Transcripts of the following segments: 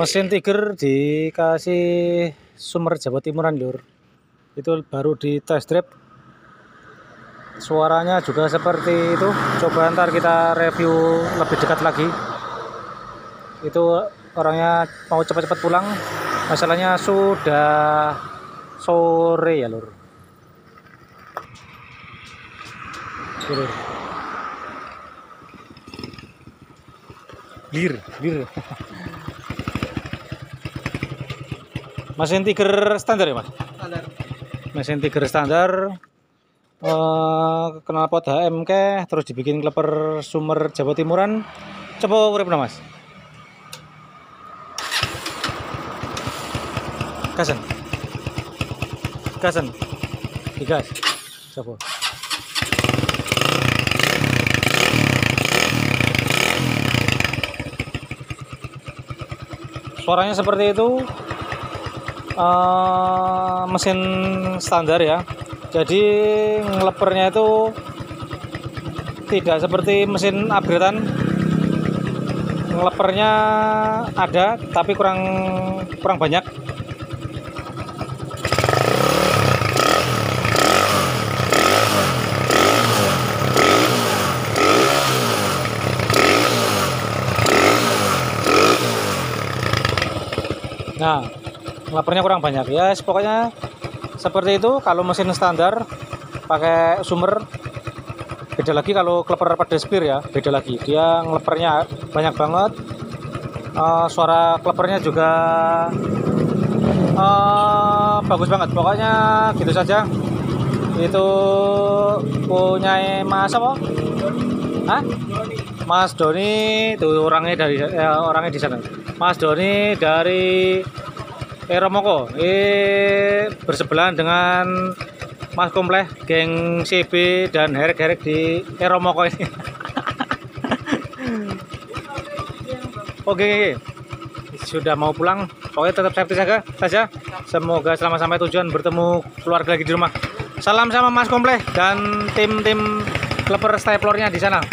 Mesin Tiger dikasih Sumber Jawa Timuran lur. Itu baru di test drive. Suaranya juga seperti itu. Coba ntar kita review lebih dekat lagi. Itu orangnya mau cepat-cepat pulang. Masalahnya sudah sore ya lur. Lir. Mesin Tiger standar ya mas? Standar. Mesin Tiger standar. Knalpot HM ke, terus dibikin kleper Sumber Jawa Timuran. Coba urip mas. Gasen. Digas. Coba. Suaranya seperti itu. Mesin standar ya. Jadi ngelepernya itu tidak seperti mesin upgradean. Ngelepernya ada tapi kurang banyak. Nah, ngelepernya kurang banyak ya, pokoknya seperti itu. Kalau mesin standar pakai sumber, beda lagi. Kalau kleper pada spear ya, beda lagi. Dia ngelepernya banyak banget. Suara klepernya juga bagus banget. Pokoknya gitu saja. Itu punya Mas apa? Hah? Mas Doni, tuh orangnya orangnya di sana. Mas Doni dari Eromoko. Bersebelahan dengan Mas Kompleh, geng CB dan herek-herek di Eromoko ini. Oke. Sudah mau pulang. Pokoknya tetap safety saja. Semoga selamat sampai tujuan, bertemu keluarga lagi di rumah. Salam sama Mas Kompleh dan tim kleper staplernya di sana.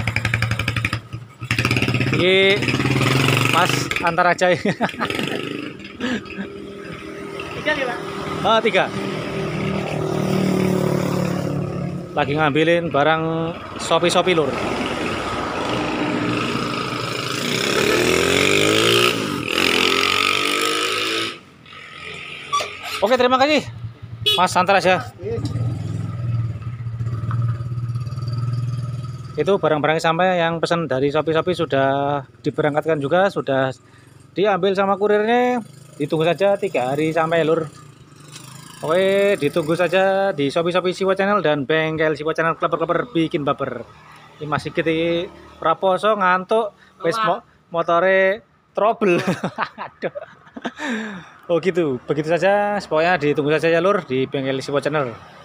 Ini Mas antar aja. 3 nih Pak. 3. Lagi ngambilin barang Shopee lur. Oke, terima kasih. Mas antar aja. Itu barang-barangnya sampai, yang pesan dari Shopee sudah diberangkatkan juga, sudah diambil sama kurirnya. Ditunggu saja 3 hari sampai lur. Oke, ditunggu saja di Shopee Siwa Channel dan bengkel Siwa Channel kleper bikin baper. Ini masih kita raposo ngantuk, wis motore trouble. Aduh. Oh gitu, begitu saja. Pokoknya ditunggu saja ya lur di bengkel Siwa Channel.